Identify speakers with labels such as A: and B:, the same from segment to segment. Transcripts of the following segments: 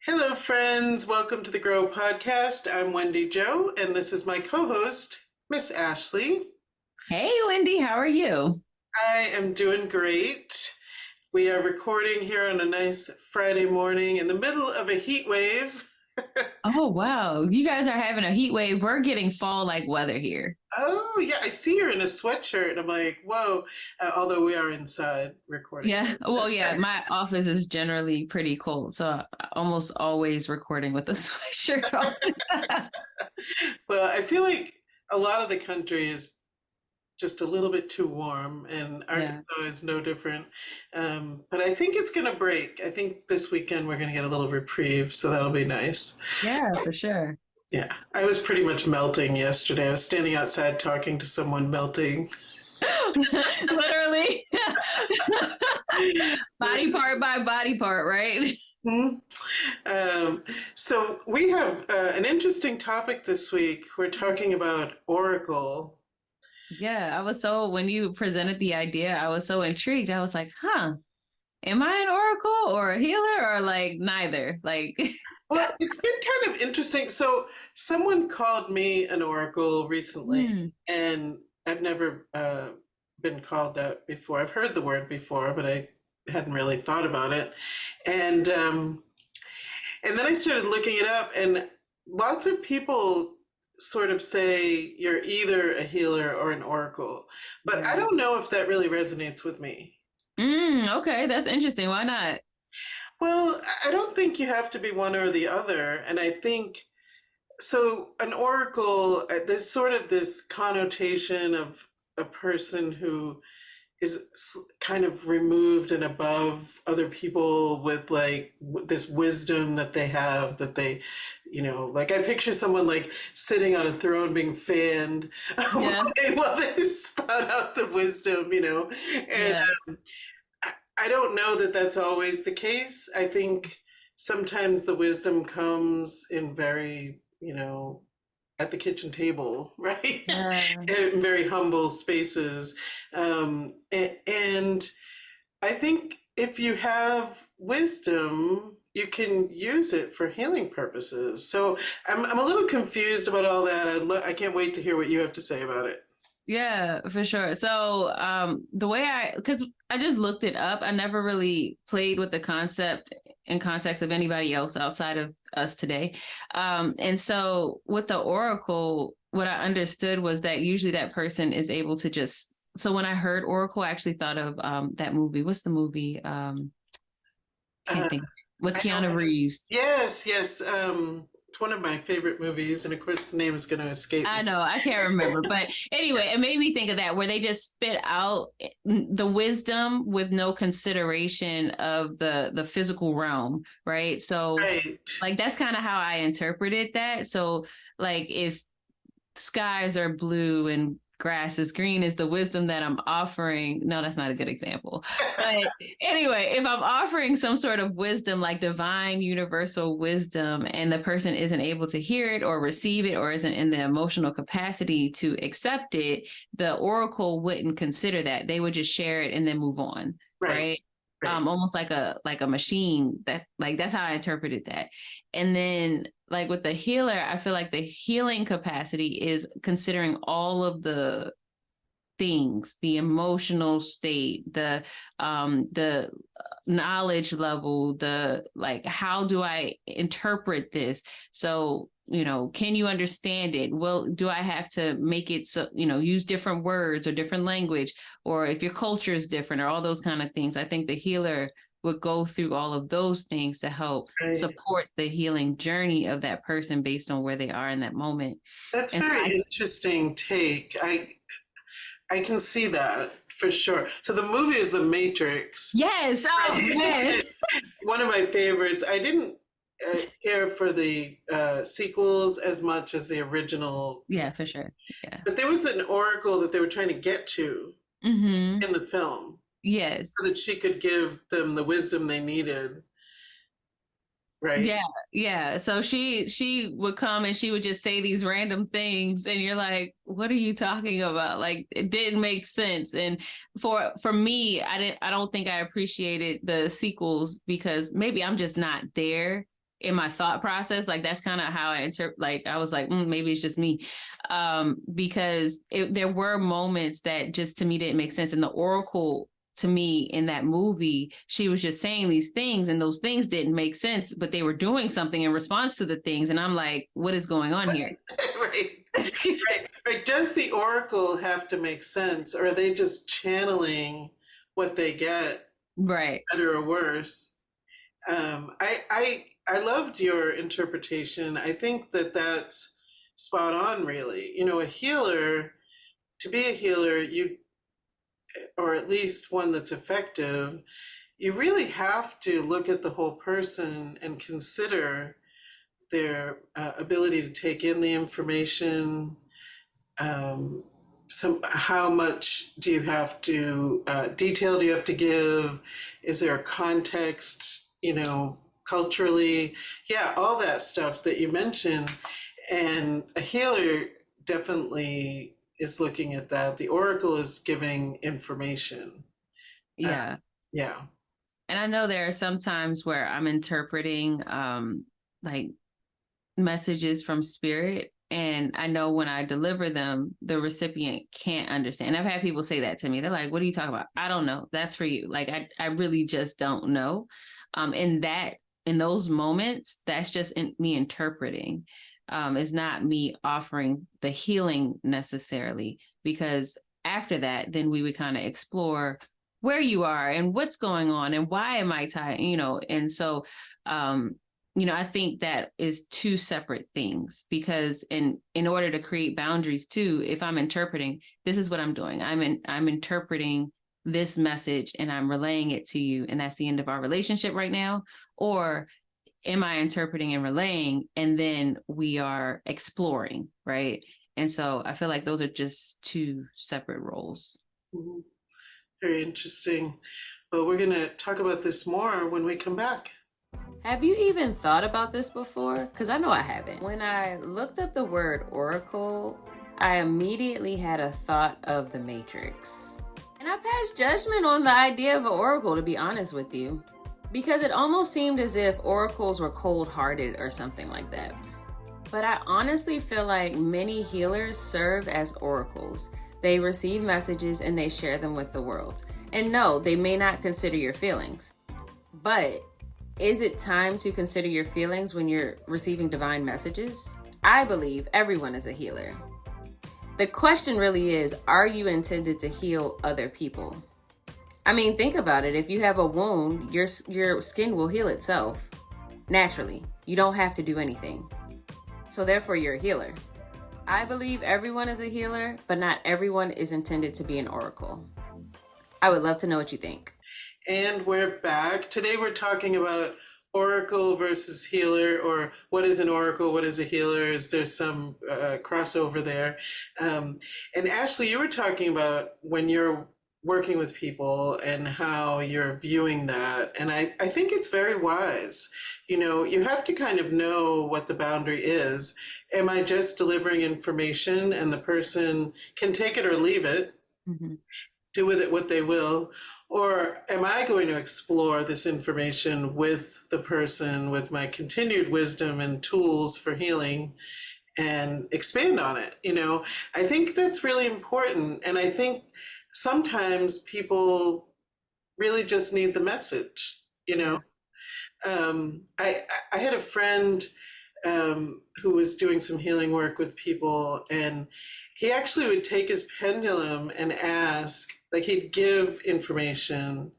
A: Hello, friends. Welcome to the Grow Podcast. I'm Wendy Jo, and this is my co-host, Miss Ashley.
B: Hey, Wendy, how are you?
A: I am doing great. We are recording here on a nice Friday morning in the middle of a heat wave.
B: Oh, wow. You guys are having a heat wave. We're getting fall-like weather here.
A: Oh, yeah. I see you're in a sweatshirt, and I'm like, whoa. Although we are inside recording.
B: Yeah. Well, yeah, my office is generally pretty cold, so I almost always recording with a sweatshirt on.
A: Well, I feel like a lot of the country is just a little bit too warm, and Arkansas is no different. But I think it's going to break. I think this weekend we're going to get a little reprieve, so that'll be nice.
B: Yeah, for sure.
A: Yeah, I was pretty much melting yesterday. I was standing outside talking to someone melting.
B: Literally. Body part by body part, right?
A: Mm-hmm. So we have an interesting topic this week. We're talking about Oracle.
B: Yeah, when you presented the idea, I was so intrigued. I was like, am I an oracle or a healer or like neither? Like,
A: well, it's been kind of interesting. So someone called me an oracle recently, and I've never been called that before. I've heard the word before, but I hadn't really thought about it. And then I started looking it up, and lots of people sort of say you're either a healer or an oracle, but I don't know if that really resonates with me.
B: Okay, that's interesting. Why not?
A: Well, I don't think you have to be one or the other. And I think, so an oracle, there's sort of this connotation of a person who is kind of removed and above other people with like this wisdom that they have, that they, like I picture someone like sitting on a throne being fanned while they spout out the wisdom, and I don't know that that's always the case. I think sometimes the wisdom comes in very, at the kitchen table, right? In very humble spaces. And I think if you have wisdom, you can use it for healing purposes. So I'm a little confused about all that. I can't wait to hear what you have to say about it.
B: Yeah, for sure. So the way because I just looked it up, I never really played with the concept in context of anybody else outside of us today. And so with the oracle, what I understood was that usually that person is able to so when I heard oracle, I actually thought of that movie. What's the movie? Can't think. With Keanu Reeves.
A: Yes. It's one of my favorite movies, and of course the name is going to escape me.
B: I know, I can't remember, but anyway, it made me think of that, where they just spit out the wisdom with no consideration of the physical realm, right? So like that's kind of how I interpreted that. So like if skies are blue and grass is green is the wisdom that I'm offering. No, that's not a good example. But anyway, if I'm offering some sort of wisdom, like divine universal wisdom, and the person isn't able to hear it or receive it or isn't in the emotional capacity to accept it, the oracle wouldn't consider that. They would just share it and then move on. Right. Almost like a machine. That's how I interpreted that. And then like with the healer, I feel like the healing capacity is considering all of the things, the emotional state, the knowledge level, how do I interpret this? So, can you understand it? Well, do I have to make it so, use different words or different language, or if your culture is different or all those kind of things? I think the healer would go through all of those things to help support the healing journey of that person based on where they are in that moment.
A: That's very interesting take. I can see that for sure. So the movie is The Matrix.
B: Yes. Oh, yes.
A: One of my favorites. I didn't care for the sequels as much as the original.
B: Yeah, for sure. Yeah.
A: But there was an oracle that they were trying to get to in the film.
B: Yes.
A: So that she could give them the wisdom they needed. right?
B: Yeah, yeah. So she would come and she would just say these random things, and you're like, "What are you talking about?" Like it didn't make sense. And for me, I don't think I appreciated the sequels because maybe I'm just not there in my thought process. Like that's kind of how I interpret. Like I was like, maybe it's just me, because there were moments that just to me didn't make sense. And the Oracle to me in that movie, she was just saying these things and those things didn't make sense, but they were doing something in response to the things. And I'm like, what is going on here?
A: Right, right, right. Does the oracle have to make sense, or are they just channeling what they get,
B: Right.
A: better or worse? I loved your interpretation. I think that that's spot on, really. You know, a healer, to be a healer, you, or at least one that's effective, you really have to look at the whole person and consider their ability to take in the information. Um, how much do you have to detail do you have to give? Is there a context, you know, culturally? Yeah, all that stuff that you mentioned. And a healer definitely is looking at that. The oracle is giving information. Uh,
B: Yeah.
A: yeah.
B: And I know there are some times where I'm interpreting like messages from spirit. And I know when I deliver them, the recipient can't understand. I've had people say that to me. They're like, what are you talking about? I don't know. That's for you. Like, I really just don't know. And that, in those moments, that's just me interpreting. It's not me offering the healing necessarily, because after that, then we would kind of explore where you are and what's going on and why am I tired, you know? And so, I think that is two separate things, because in order to create boundaries too, if I'm interpreting, this is what I'm doing. I'm interpreting this message and I'm relaying it to you, and that's the end of our relationship right now. Or am I interpreting and relaying, and then we are exploring, right? And so I feel like those are just two separate roles.
A: Mhm. Very interesting. Well, we're going to talk about this more when we come back.
C: Have you even thought about this before? Because I know I haven't. When I looked up the word oracle, I immediately had a thought of the Matrix. And I passed judgment on the idea of an oracle, to be honest with you, because it almost seemed as if oracles were cold-hearted or something like that. But I honestly feel like many healers serve as oracles. They receive messages and they share them with the world. And no, they may not consider your feelings, but is it time to consider your feelings when you're receiving divine messages? I believe everyone is a healer. The question really is, are you intended to heal other people? I mean, think about it. If you have a wound, your skin will heal itself naturally. You don't have to do anything. So therefore, you're a healer. I believe everyone is a healer, but not everyone is intended to be an oracle. I would love to know what you think.
A: And we're back. Today we're talking about oracle versus healer, or what is an oracle, what is a healer? Is there some crossover there? And Ashley, you were talking about when you're working with people and how you're viewing that. And I think it's very wise. You know, you have to kind of know what the boundary is. Am I just delivering information and the person can take it or leave it?
B: Mm-hmm.
A: Do with it what they will? Or am I going to explore this information with the person with my continued wisdom and tools for healing and expand on it? You know, I think that's really important. And I think sometimes people really just need the message, you know. I had a friend who was doing some healing work with people, and he actually would take his pendulum and ask, like he'd give information,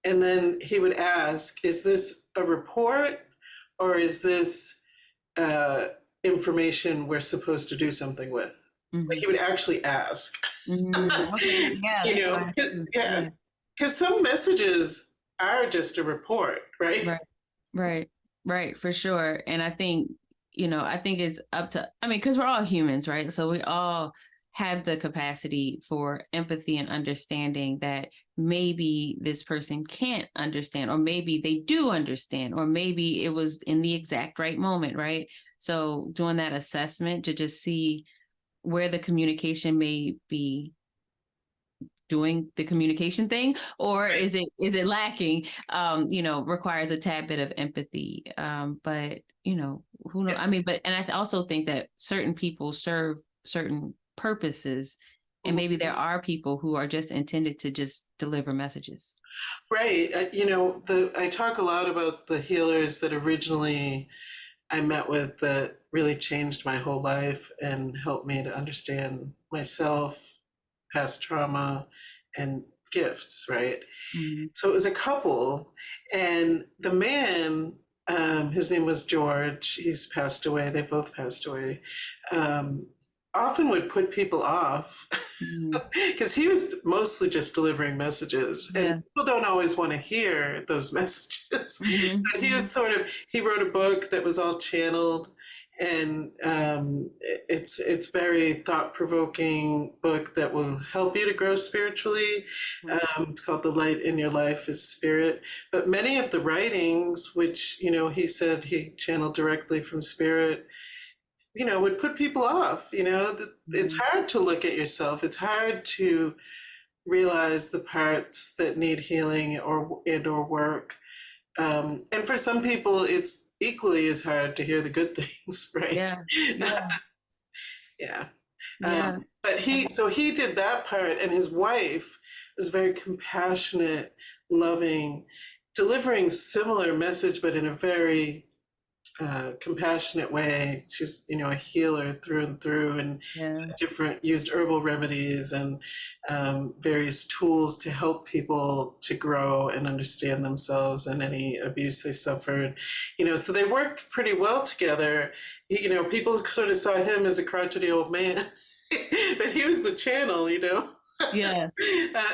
A: and then he would ask, is this a report or is this uh, information we're supposed to do something with?
B: Mm-hmm.
A: Like he would actually ask.
B: Okay. Yeah,
A: You know, yeah, because some messages are just a report, right?
B: right, right, for sure. And I think, I think it's up to, I mean, because we're all humans, right? So we all have the capacity for empathy and understanding that maybe this person can't understand, or maybe they do understand, or maybe it was in the exact right moment, right? So doing that assessment to just see where the communication may be doing the communication thing, or is it lacking, requires a tad bit of empathy. But who knows? I mean, and I also think that certain people serve certain purposes, and maybe there are people who are just intended to just deliver messages.
A: Right. I talk a lot about the healers that originally I met with that really changed my whole life and helped me to understand myself, past trauma, and gifts, right?
B: Mm-hmm.
A: So it was a couple, and the man, his name was George, he's passed away, they both passed away, often would put people off because he was mostly just delivering messages, and people don't always want to hear those messages. But he wrote a book that was all channeled, and it's very thought-provoking book that will help you to grow spiritually. It's called The Light in Your Life is Spirit. But many of the writings, which he said he channeled directly from spirit, would put people off. It's hard to look at yourself. It's hard to realize the parts that need healing or work. And for some people, it's equally as hard to hear the good things, right?
B: Yeah.
A: Yeah.
B: Yeah.
A: But he did that part, and his wife was very compassionate, loving, delivering similar message, but in a very compassionate way. She's, a healer through and through, and used herbal remedies and various tools to help people to grow and understand themselves and any abuse they suffered. So they worked pretty well together. People sort of saw him as a crotchety old man, but he was the channel,
B: Yeah.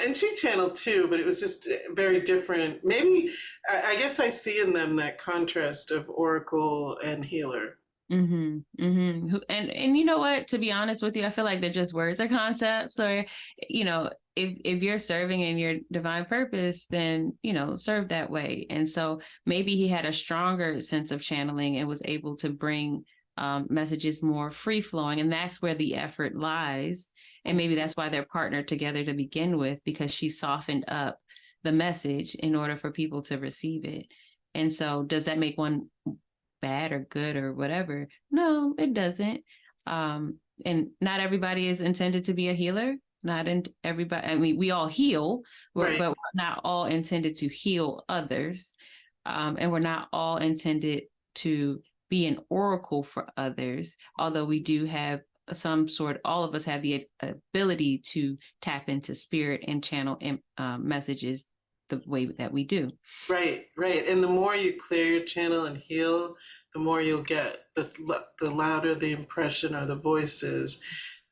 A: And she channeled too, but it was just very different. Maybe, I guess I see in them that contrast of oracle and healer.
B: And you know what, to be honest with you, I feel like they're just words or concepts, or, if you're serving in your divine purpose, then, serve that way. And so maybe he had a stronger sense of channeling and was able to bring messages more free flowing. And that's where the effort lies. And maybe that's why they're partnered together to begin with, because she softened up the message in order for people to receive it. And so does that make one bad or good or whatever? No, it doesn't. And not everybody is intended to be a healer. Not in everybody. I mean, we all heal, but we're not all intended to heal others. And we're not all intended to be an oracle for others, although we do have all of us have the ability to tap into spirit and channel messages the way that we do.
A: Right. And the more you clear your channel and heal, the more you'll get. The louder the impression or the voices,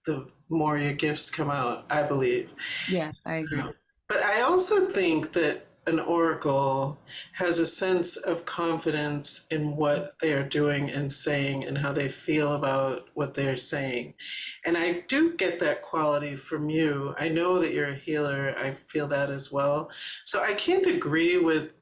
A: the more your gifts come out, I believe.
B: Yeah, I agree.
A: But I also think that an oracle has a sense of confidence in what they are doing and saying and how they feel about what they're saying. And I do get that quality from you. I know that you're a healer. I feel that as well. So I can't agree with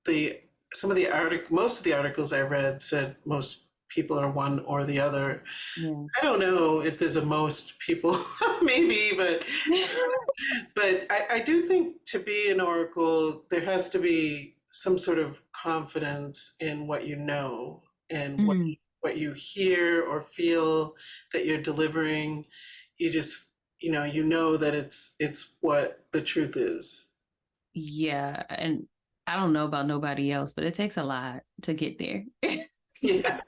A: most of the articles I read said most people are one or the other. Yeah. I don't know if there's a most people, maybe, but I do think to be an oracle, there has to be some sort of confidence in what you know and what you hear or feel that you're delivering. You just, you know that it's what the truth is.
B: Yeah, and I don't know about nobody else, but it takes a lot to get there.
A: Yeah.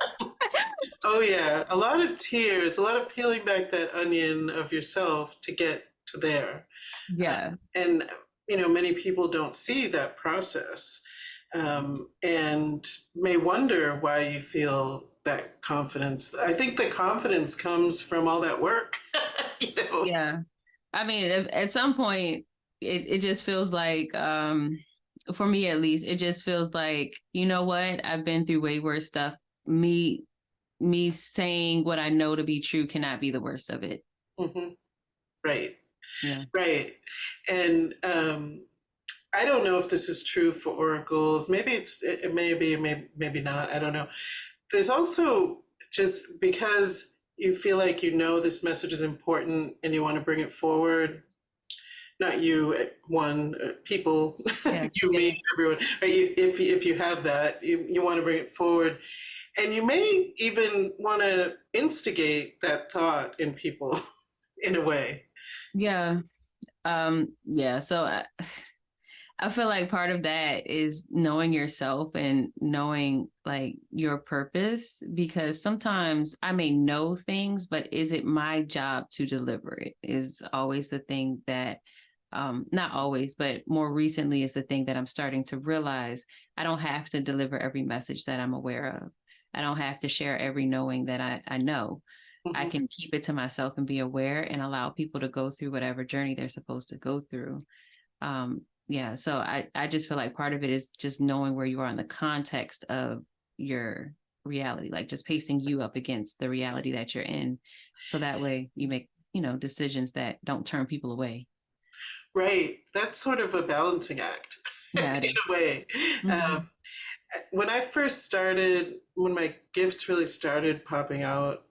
A: Oh yeah, a lot of tears, a lot of peeling back that onion of yourself to get to there.
B: Yeah.
A: And many people don't see that process, and may wonder why you feel that confidence. I think the confidence comes from all that work.
B: Yeah. I mean, at some point, it just feels like, for me at least, it just feels like, you know what? I've been through way worse stuff. Me saying what I know to be true cannot be the worst of it.
A: Mm-hmm. Right.
B: Yeah.
A: Right. And I don't know if this is true for oracles. Maybe it may be, maybe not. I don't know. There's also, just because you feel like you know this message is important and you want to bring it forward, not you, one, people,
B: Yeah.
A: you, me, everyone. Right? If you have that, you want to bring it forward. And you may even want to instigate that thought in people in a way.
B: Yeah. Yeah. So I feel like part of that is knowing yourself and knowing like your purpose, because sometimes I may know things, but is it my job to deliver it is always the thing that, not always, but more recently is the thing that I'm starting to realize. I don't have to deliver every message that I'm aware of. I don't have to share every knowing that I know. I can keep it to myself and be aware and allow people to go through whatever journey they're supposed to go through. Yeah, so I just feel like part of it is just knowing where you are in the context of your reality, like just pacing you up against the reality that you're in. So that way you make, decisions that don't turn people away.
A: Right. That's sort of a balancing act
B: Yeah, it
A: in
B: is.
A: a way.
B: Mhm.
A: When I first started, when my gifts really started popping out,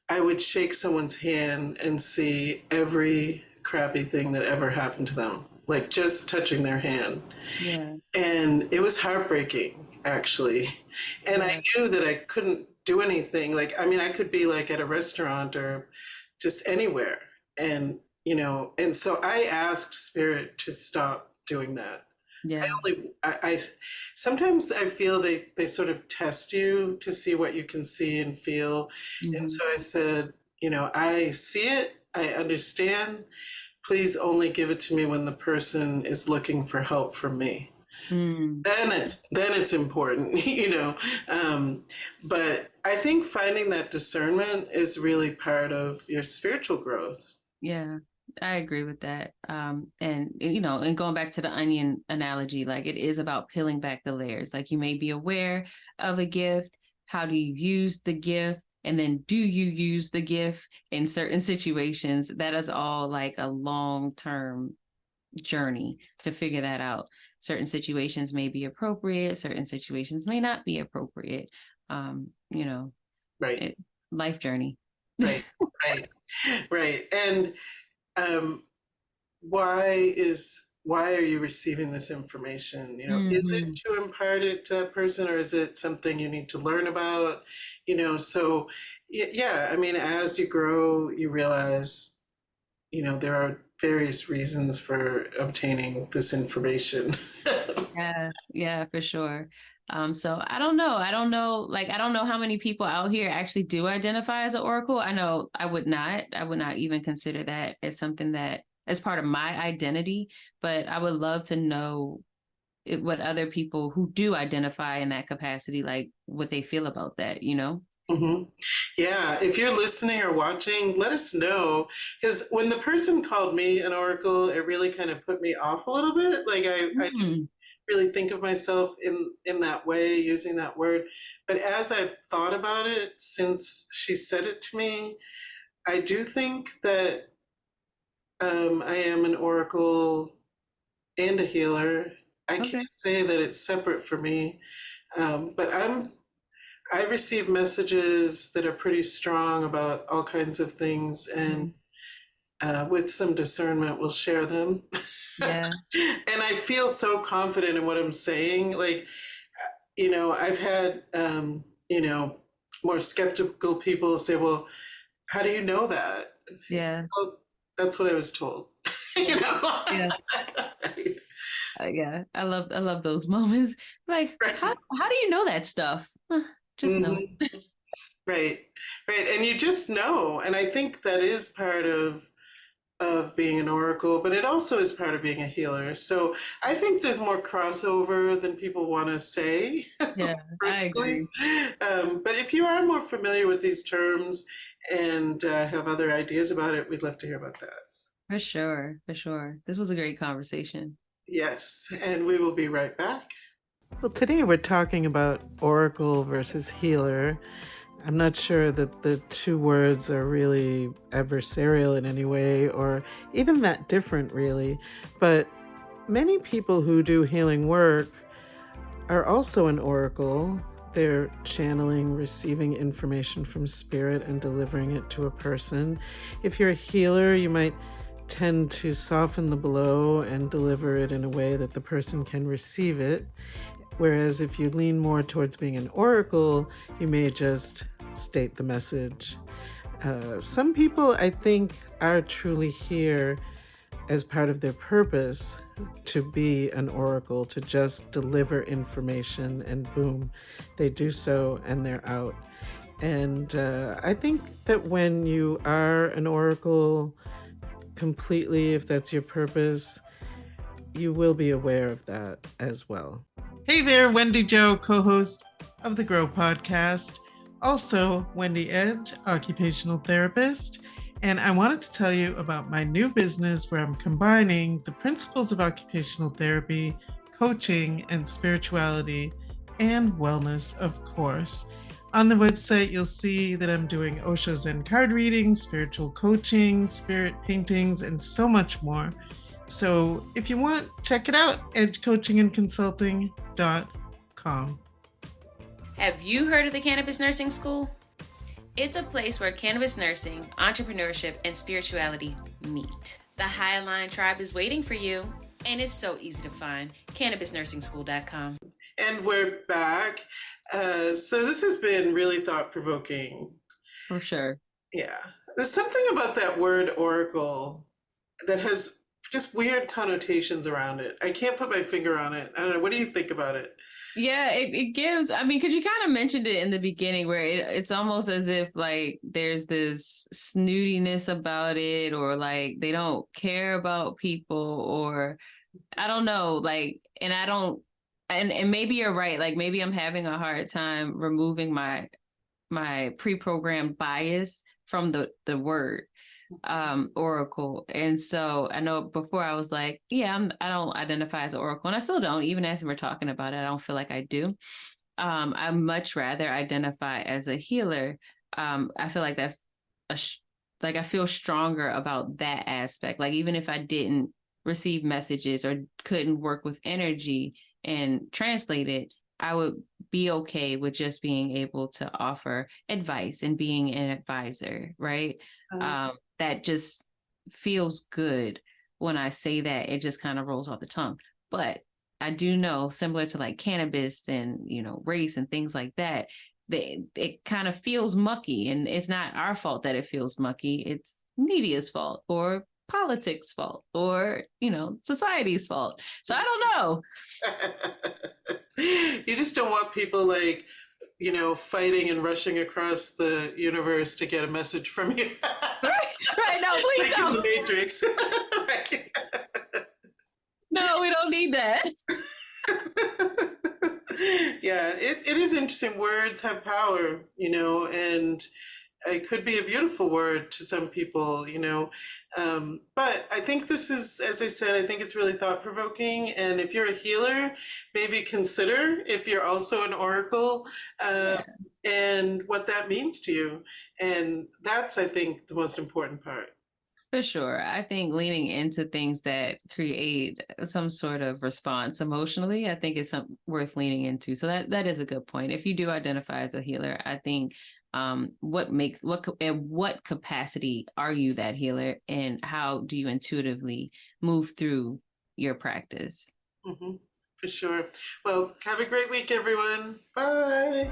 A: I would shake someone's hand and see every crappy thing that ever happened to them, like just touching their hand.
B: Yeah,
A: And it was heartbreaking, actually. And I
B: yeah,
A: knew that I couldn't do anything. Like, I mean, I could be like at a restaurant or just anywhere. And, and so I asked Spirit to stop doing that.
B: yeah.
A: I sometimes I feel they sort of test you to see what you can see and feel. And
B: Hmm.
A: so I said, I see it, I understand. Please only give it to me when the person is looking for help from me.
B: Mm.
A: Then it's important, but I think finding that discernment is really part of your spiritual growth.
B: Yeah, I agree with that. And going back to the onion analogy, like it is about peeling back the layers. Like you may be aware of a gift. How do you use the gift? And then do you use the gift in certain situations? That is all like a long-term journey to figure that out. Certain situations may be appropriate, certain situations may not be appropriate. Um, you know,
A: Right,
B: it, life journey.
A: right, right, right. And um, why are you receiving this information? Is it
B: Hmm.
A: to impart it to that person, or is it something you need to learn about? So yeah, I mean, as you grow, you realize, there are various reasons for obtaining this information.
B: Yeah, yeah, for sure. So I don't know. Like, I don't know how many people out here actually do identify as an oracle. I know I would not. I would not even consider that as something that as part of my identity. But I would love to know what other people who do identify in that capacity, like what they feel about that.
A: hmm Yeah, if you're listening or watching, let us know. Because when the person called me an oracle, it really kind of put me off a little bit. Like I didn't
B: Mm,
A: really think of myself in that way, using that word. But as I've thought about it since she said it to me, I do think that I am an oracle and a healer. I
B: okay.
A: can't say that it's separate for me, but I receive messages that are pretty strong about all kinds of things, and
B: Mm,
A: with some discernment, we'll share them.
B: yeah.
A: And I feel so confident in what I'm saying. Like, I've had, more skeptical people say, well, how do you know that?
B: Yeah.
A: Well, that's what I was told.
B: Yeah.
A: you know?
B: Yeah. Yeah. I love those moments. Like, how
A: Right.
B: how do you know that stuff? Just know.
A: Mhm. Right. Right. And you just know. And I think that is part of being an oracle, but it also is part of being a healer. So I think there's more crossover than people want to say,
B: Yeah, I
A: personally.
B: agree.
A: But if you are more familiar with these terms and have other ideas about it, we'd love to hear about that.
B: For sure. For sure. This was a great conversation.
A: Yes, and we will be right back. Well, today we're talking about oracle versus healer. I'm not sure that the two words are really adversarial in any way or even that different, really. But many people who do healing work are also an oracle. They're channeling, receiving information from spirit and delivering it to a person. If you're a healer, you might tend to soften the blow and deliver it in a way that the person can receive it. Whereas if you lean more towards being an oracle, you may just state the message. Some people, I think, are truly here as part of their purpose to be an oracle, to just deliver information, and boom, they do so and they're out. And I think that when you are an oracle completely, if that's your purpose, you will be aware of that as well. Hey there, Wendy Jo, co-host of the Grow podcast. Also, Wendy Edge, occupational therapist. And I wanted to tell you about my new business where I'm combining the principles of occupational therapy, coaching, and spirituality, and wellness, of course. On the website, you'll see that I'm doing Osho Zen card readings, spiritual coaching, spirit paintings, and so much more. So if you want, check it out, edgecoachingandconsulting.com.
C: Have you heard of the Cannabis Nursing School? It's a place where cannabis nursing, entrepreneurship, and spirituality meet. The Highline Tribe is waiting for you, and it's so easy to find. CannabisNursingSchool.com.
A: And we're back. So this has been really thought-provoking.
B: For sure.
A: Yeah. There's something about that word oracle that has just weird connotations around it. I can't put my finger on it. I don't know. What do you think about it?
B: Yeah, it gives, I mean, because you kind of mentioned it in the beginning where it's almost as if like there's this snootiness about it, or like they don't care about people, or I don't know, like, and I don't, and maybe you're right, like maybe I'm having a hard time removing my pre-programmed bias from the word oracle. And so I know before I was like, yeah, I don't identify as an oracle, and I still don't, even as we're talking about it, I don't feel like I do. I much rather identify as a healer. I feel like that's like I feel stronger about that aspect. Like even if I didn't receive messages or couldn't work with energy and translate it, I would be okay with just being able to offer advice and being an advisor, right? That just feels good when I say that. It just kind of rolls off the tongue. But I do know, similar to like cannabis and, you know, race and things like that, it kind of feels mucky, and it's not our fault that it feels mucky. It's media's fault, or politics' fault, or, you know, society's fault. So I don't know.
A: You just don't want people like, you know, fighting and rushing across the universe to get a message from you.
B: Right. No, please
A: like
B: don't.
A: in the Matrix. Right.
B: No, we don't need that.
A: Yeah, it is interesting. Words have power, you know, and it could be a beautiful word to some people, you know. But I think this is, as I said, I think it's really thought-provoking. And if you're a healer, maybe consider if you're also an oracle and what that means to you. And that's, I think, the most important part.
B: For sure. I think leaning into things that create some sort of response emotionally, I think is worth leaning into. So that is a good point. If you do identify as a healer, I think at what capacity are you that healer, and how do you intuitively move through your practice?
A: Mm-hmm. For sure. Well, have a great week, everyone. Bye.